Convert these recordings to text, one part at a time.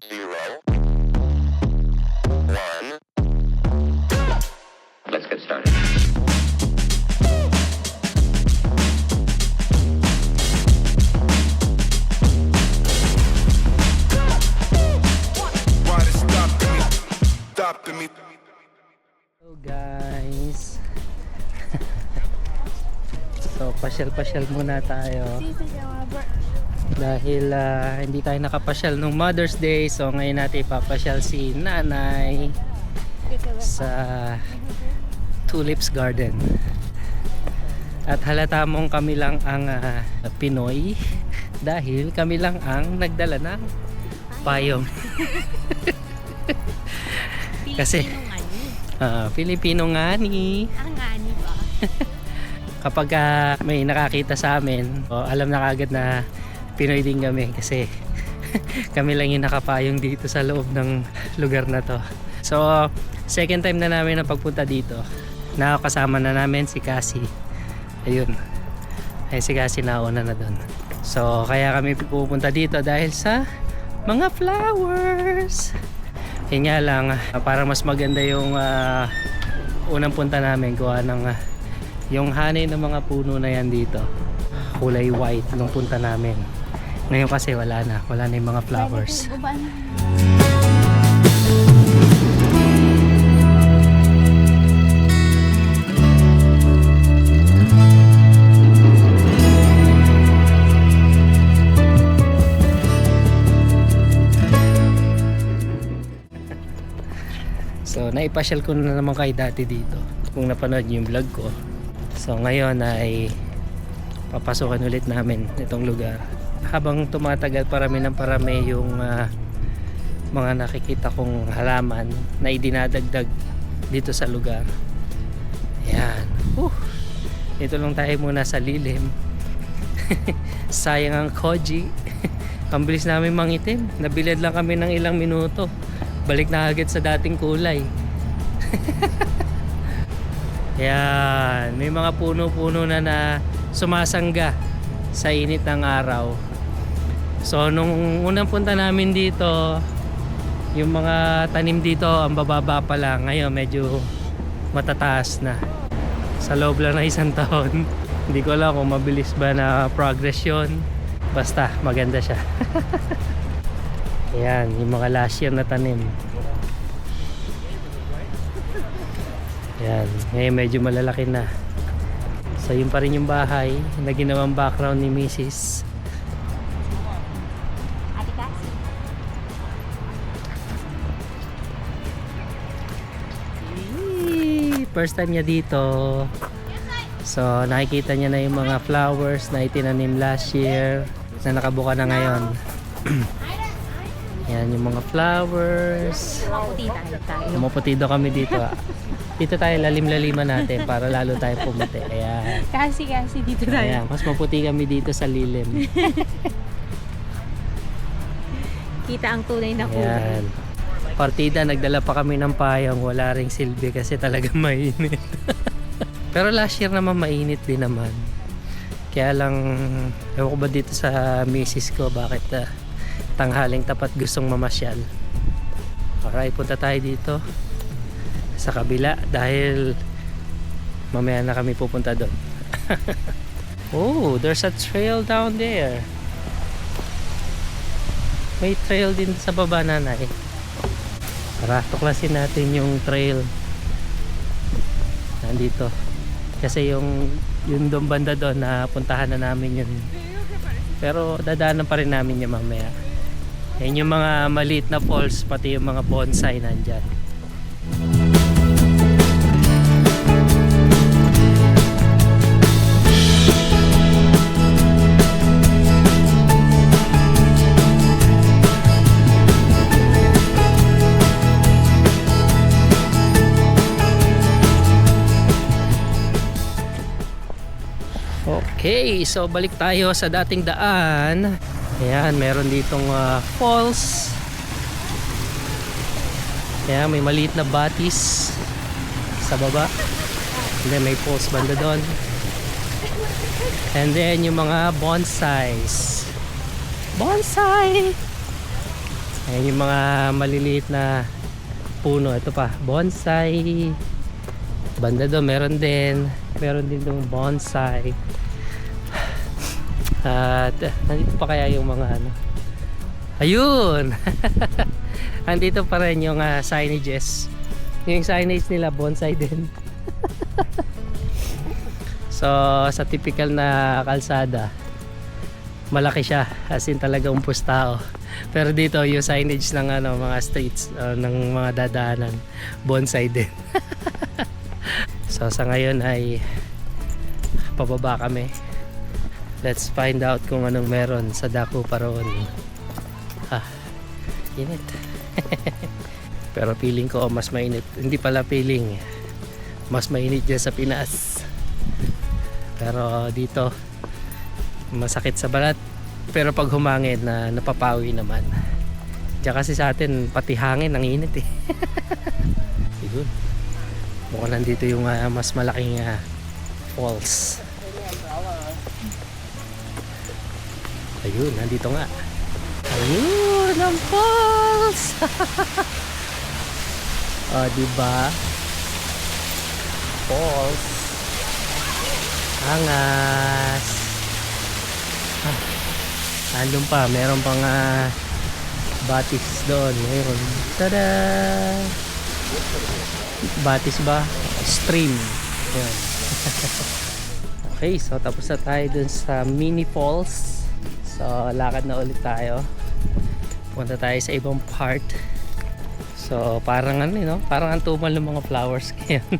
0, 1. Let's get started. Why they stopping me? Stopping me. Hello guys. So pasyal-pasyal muna tayo dahil hindi tayo nakapasyal nung Mother's Day. So ngayon natin ipapasyal si nanay sa Tulips Garden. At halata mong kami lang ang Pinoy dahil kami lang ang nagdala ng payong. Kasi Filipino ngani. Ang ngani ba? Kapag may nakakita sa amin, alam na kagad na Pinoy din kami kasi kami lang yung nakapayong dito sa loob ng lugar na to. So second time na namin na pagpunta dito. Nakakasama na namin si Cassie. Ayun. Ay si Cassie nauna na doon. So kaya kami pupunta dito dahil sa mga flowers. Yun nga lang, para mas maganda yung unang punta namin, gawa ng yung hanay ng mga puno na yan dito kulay white nung punta namin. Ngayon kasi wala na yung mga flowers. So naipasyal ko na naman kay dati dito kung napanood niyo yung vlog ko. So ngayon ay papasukan ulit namin itong lugar. Habang tumatagal parami ng parami yung mga nakikita kong halaman na idinadagdag dito sa lugar. Ayan. Ito lang tayo muna sa lilim. Sayang ang koji. Ang bilis namin mangitim. Nabilad lang kami ng ilang minuto. Balik na agad sa dating kulay. Yan, may mga puno-puno na sumasangga sa init ng araw. So nung unang punta namin dito, yung mga tanim dito ang bababa pa lang. Ngayon medyo matataas na. Sa loob lang ng isang taon. Hindi ko alam kung mabilis ba na progress yun. Basta maganda siya. Ayan, yung mga last year na tanim. Ayan, ngayon medyo malalaki na. So yun pa rin yung bahay na ginawang background ni Mrs. Ate Cassie. First time niya dito. So nakikita niya na yung mga flowers na itinanim last year na nakabuka na ngayon. Yan yung mga flowers. Maputi tayo. Maputi daw kami dito. Dito tayo lalim-laliman natin para lalo tayo pumuti. Ayan. Kasi dito Ayan, mas maputi kami dito sa lilim. Kita ang tunay na kulay. Ayan. Partida, nagdala pa kami ng payong. Wala ring silbi kasi talagang mainit. Pero last year naman mainit din naman. Kaya lang, ewan ko ba dito sa misis ko bakit tanghaling tapat gustong mamasyal. Alright, punta tayo dito sa kabila dahil mamaya na kami pupunta doon. Oh, there's a trail down there. May trail din sa baba, nanay. Tara, tuklasin natin yung trail nandito kasi yung doon banda doon na puntahan na namin yun, pero dadaanan pa rin namin yung mamaya. Yan yung mga maliit na falls, pati yung mga bonsai nandyan. Okay, so balik tayo sa dating daan. Ayan, meron ditong falls. Ayan, may maliit na batis sa baba. And then may falls banda doon. And then yung mga bonsais. Bonsai! Ayan yung mga maliliit na puno. Ito pa, bonsai. Banda doon, meron din. Meron din doon bonsai. At nandito pa kaya yung mga ano. Ayun! Andito pa rin yung signages. Yung signage nila, bonsai din. So, sa typical na kalsada, malaki siya. As in talaga umpos tao. Pero dito, yung signage ng ano, mga streets, ng mga dadaanan, bonsai din. So, sa ngayon ay pababa kami. Let's find out kung anong meron sa Daku Paraon. Init. Pero feeling ko mas mainit. Hindi pala feeling. Mas mainit dyan sa Pinas. Pero dito masakit sa balat. Pero pag humangin na napapawi naman. Diyan kasi sa atin pati hangin ang init eh. Yun. Mukhang nandito yung mas malaking falls. Ayun, nandito nga. Ayun, ang falls! O, diba? Falls. Angas. Andun pa, meron pang batis doon. Meron. Tada! Batis ba? Stream. Yan. Okay, so tapos na tayo dun sa mini falls. So, lakad na ulit tayo. Punta tayo sa ibang part. So, parang ano, no? Parang ang tumal ng mga flowers ngayon.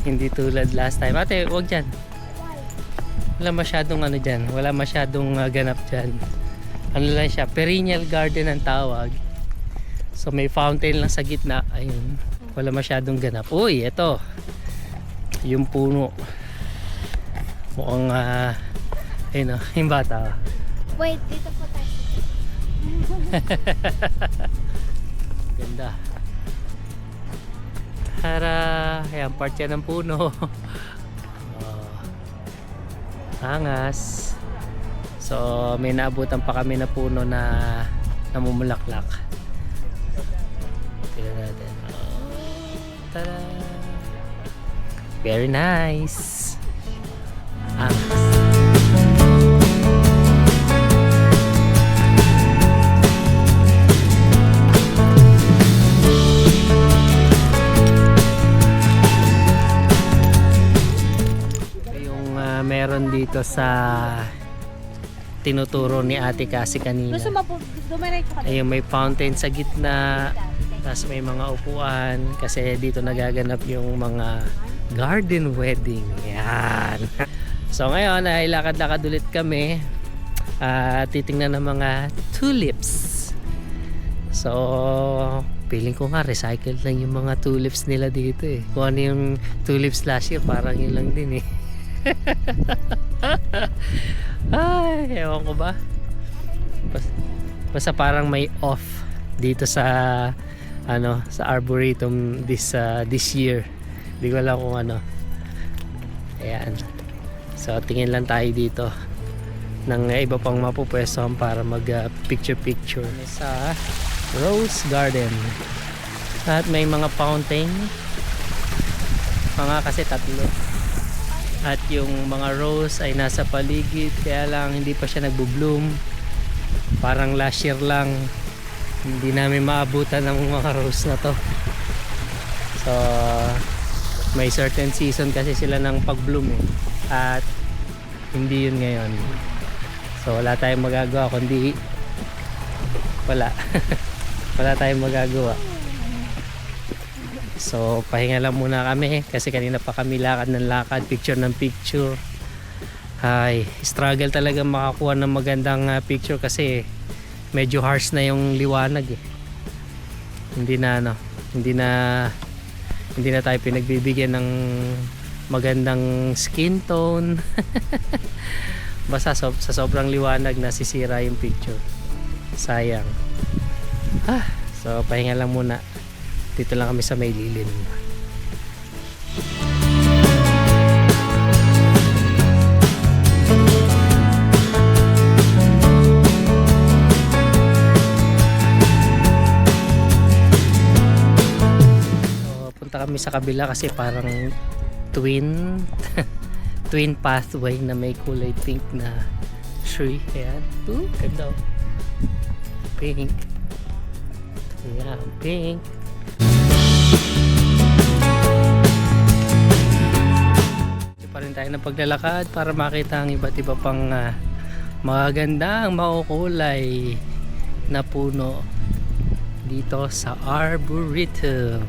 Hindi tulad last time. Ate, wag dyan. Wala masyadong ano dyan. Wala masyadong ganap dyan. Ano lang siya, perennial garden ang tawag. So, may fountain lang sa gitna. Ayun. Wala masyadong ganap. Uy, ito. Yung puno. Mukhang ayun o, yung bata. Wait, dito po tayo. Ganda. Tara! Ayan, part yan ng puno. Angas. So, may naabutan pa kami na puno na namumulaklak. Tignan natin. Tara! Very nice! Angas. Meron dito sa tinuturo ni Ate Cassie kanina. Gusto mo po, dumiretso ka. Ayun, may fountain sa gitna. Tapos may mga upuan. Kasi dito nagaganap yung mga garden wedding. Yan. So ngayon ay lakad-lakad ulit kami. Titingnan ng mga tulips. So feeling ko nga recycled lang yung mga tulips nila dito eh. Kung ano yung tulips last year, parang yun lang din eh. Ay, ewan ko ba. Basta parang may off dito sa ano, sa Arboretum this year. Hindi ko alam kung ano. Ayan. So tingin lang tayo dito ng iba pang mapupwestuhan para mag picture sa Rose Garden. At may mga fountain. Mga kasi tatlo. At yung mga rose ay nasa paligid, kaya lang hindi pa siya nagbo-bloom. Parang last year lang hindi namin maabutan ng mga rose na to. So may certain season kasi sila ng pag-bloom eh. At hindi yun ngayon. So wala tayong magagawa kundi wala. Wala tayong magagawa. So pahinga lang muna kami kasi kanina pa kami lakad ng lakad, picture ng picture. Ay, struggle talaga makakuha ng magandang picture kasi medyo harsh na yung liwanag eh. Hindi na tayo pinagbibigyan ng magandang skin tone. Basta sa sobrang liwanag nasisira yung picture. Sayang. So pahinga lang muna. Dito lang kami sa may lilim. kami sa kabila kasi parang twin twin pathway na may kulay pink na tree. Ayan. Ooh, ganda. Pink. Ayan, pink. Pa rin tayo ng paglalakad para makita ang iba't iba pang magagandang makukulay na puno dito sa Arboretum.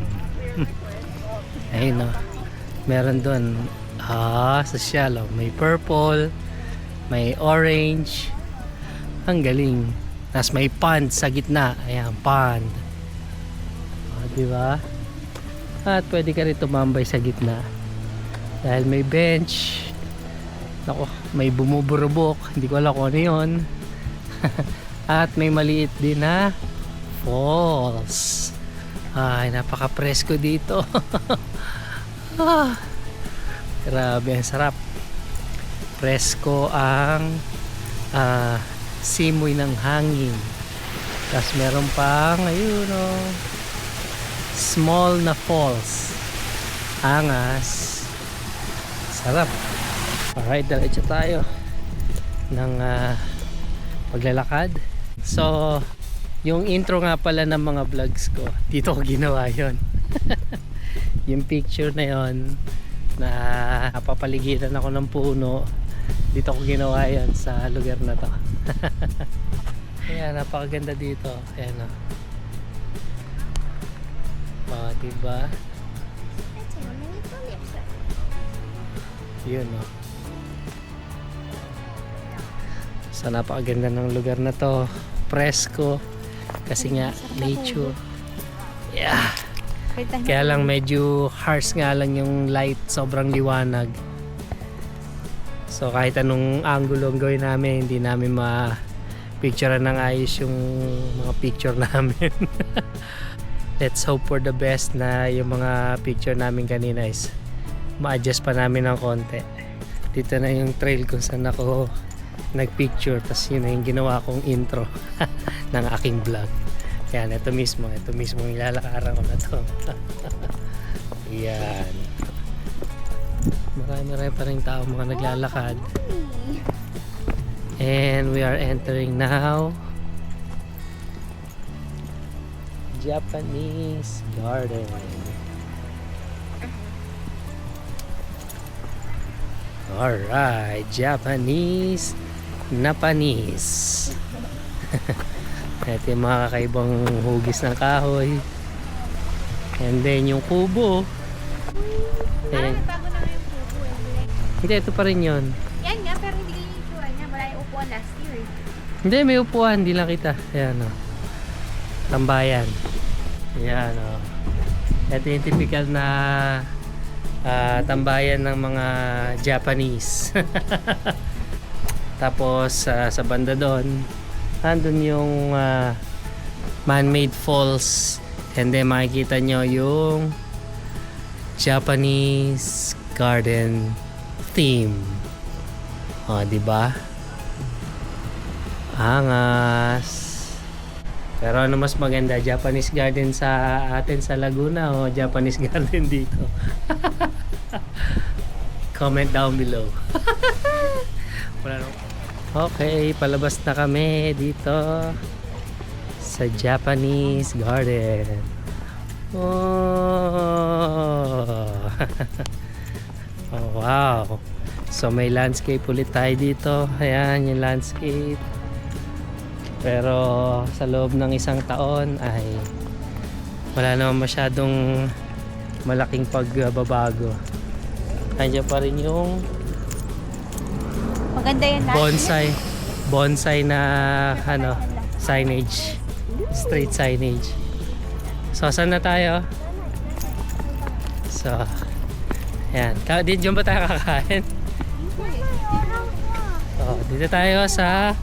Ayun o, meron doon sosyal, may purple, may orange, ang galing. Tapos may pond sa gitna. Ayan, pond, diba? At pwede ka rin tumambay sa gitna dahil may bench. Ako, may bumuburubok, hindi ko alam kung ano yun. At may maliit din na falls. Ay, napaka-presko dito. Grabe, ang sarap. Presko ang simoy ng hangin. Tapos meron pang, ayun o, small na falls. Angas. Sarap. Alright, diretso tayo ng paglalakad. So, yung intro nga pala ng mga vlogs ko, dito ko ginawa yon. Yung picture na yon na papaligiran ako ng puno, dito ko ginawa yon sa lugar na to. Ayan, napakaganda dito. Ayan o. Diba? Yun o. So napakaganda ng lugar na to. Presko. Kasi nga nature. Yeah. Kaya lang medyo harsh nga lang yung light. Sobrang liwanag. So kahit anong angulo ang gawin namin, hindi namin ma-picturean ng ayos yung mga picture namin. Let's hope for the best na yung mga picture namin kanina is ma-adjust pa namin ng konti. Dito na yung trail kung saan ako nagpicture, tas yun na yung ginawa kong intro ng aking vlog. Yan, ito mismo yung ilalakaran ko na to. Yan, marami pa rin tao mga naglalakad. And we are entering now Japanese garden. Alright, Japanese na panis. Ito yung mga kakaibang hugis ng kahoy. And then yung kubo. Parang nagbago na nga yung kubo eh. Hindi, ito pa rin yun. Yan nga, pero hindi ganyan yung tsura niya. Wala yung upuan last year eh. Hindi, may upuan, hindi lang kita. Ayan o. Tambayan. Ayan o. Ito yung typical na tambayan ng mga Japanese. Tapos sa banda doon, nandun yung man-made falls, and then makikita nyo yung Japanese garden theme. O, diba? Angas. Pero ano mas maganda, Japanese garden sa atin sa Laguna o Japanese garden dito? Comment down below. Wala nang... Okay, palabas na kami dito sa Japanese garden. Oh. Oh, wow. So may landscape ulit tayo dito. Ayan yung landscape. Pero sa loob ng isang taon ay wala naman masyadong malaking pagbabago. Nandiyan pa rin yung Maganda yan lahat. bonsai na signage, street signage. So saan na tayo? So ayan, dito ba tayo kakain? So dito tayo sa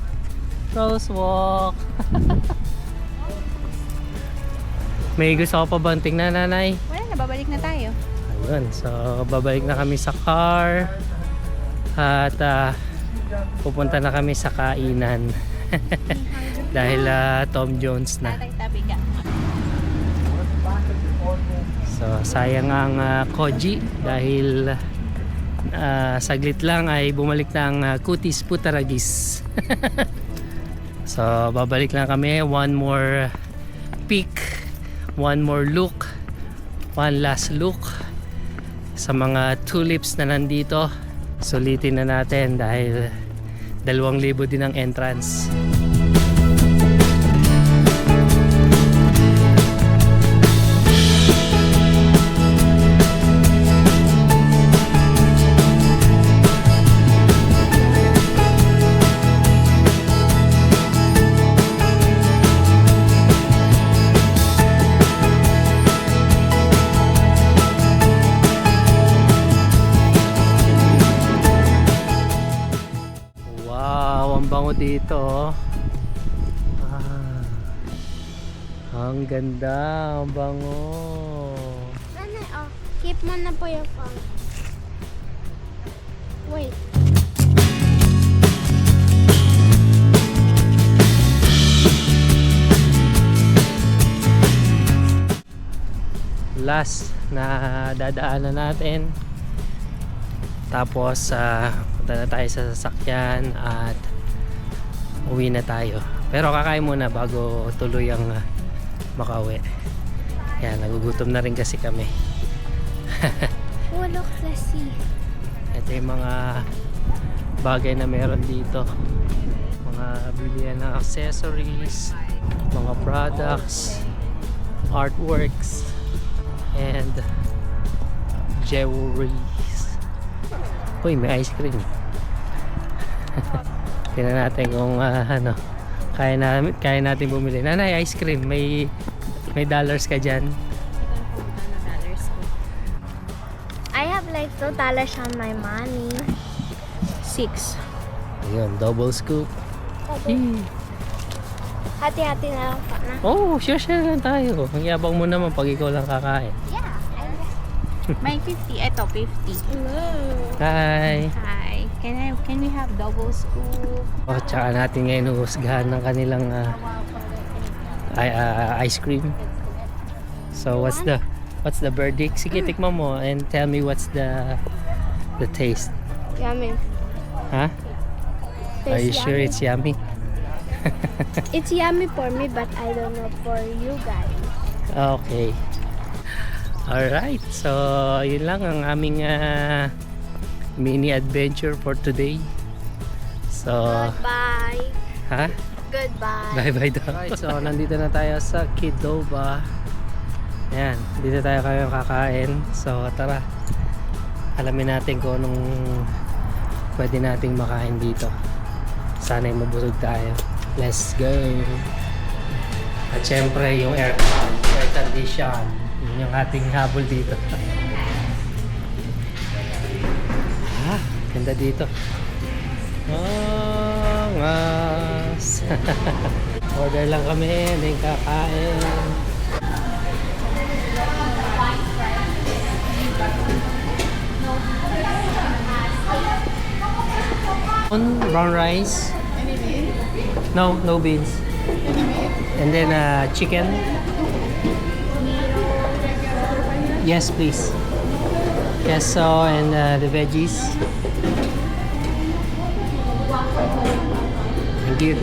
Rose Walk. May gusto ko pa bang tingnan, nanay? Wala na, babalik na tayo. Ayun, so babalik na kami sa car at pupunta na kami sa kainan. Dahil Tom Jones na. Tatay tabi ka. So sayang ang Koji dahil saglit lang ay bumalik na ang Kutis Putaragis. So babalik lang kami, one more peek, one more look, one last look sa mga tulips na nandito. Sulitin na natin dahil 2,000 din ang entrance. Wow, ang bango dito. Ang ganda, ang bango. Ano, oh, keep mo na po yung phone. Wait. Last na dadaanan natin. Tapos punta na tayo sa sasakyan at uwi na tayo. Pero kakain muna bago tuloy ang makauwi. Yan, nagugutom na rin kasi kami. Oh, look, let's see. Ito yung mga bagay na meron dito. Mga bilihan ng accessories, mga products, artworks, and jewelries. Uy, may ice cream. Tingnan natin kung kaya natin bumili. Nanay, ice cream. May dollars ka dyan? I have like $2 on my money. 6. Ayun, double scoop. Yee. Hati-hati na lang pa na. Oh, share lang tayo. Ang yabang mo naman pag ikaw lang kakain. Yeah. May 50. Ito, 50. Hi! Hi. Can we have double scoop? Oh, tsaka natin ngayon uhusgahan ng kanilang ice cream. So what's the verdict? Sige, tikman mo and tell me what's the taste. Yummy. Huh? Are you sure it's yummy? It's yummy for me, but I don't know for you guys. Okay. Alright, so yun lang ang aming mini adventure for today. So, Goodbye. ha? Goodbye. Bye-bye daw. Alright, so nandito na tayo sa Qdoba. Ayan, dito tayo kayo kakain. So, tara. Alamin natin kung anong pwede nating makain dito. Sana'y mabusog tayo. Let's go! At syempre, yung air condition. Yun yung ating habol dito. Ganda dito. Ngas! Order lang kami, then kakain. Brown rice. No beans. And then chicken. Yes, please. Queso and the veggies. Thank you.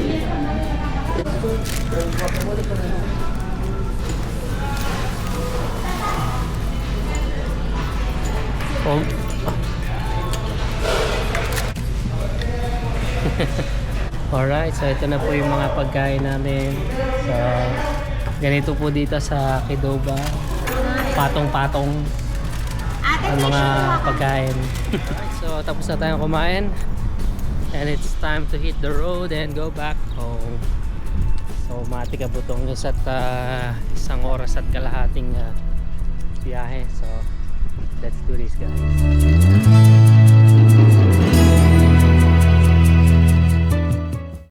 Alright, so ito na po yung mga pagkain namin. So, ganito po dito sa Qdoba. Patong-patong ang mga pagkain. So, tapos na tayong kumain. And it's time to hit the road and go back home. So, matikabutong isa't isang oras at kalahating biyahe. So, let's do this, guys.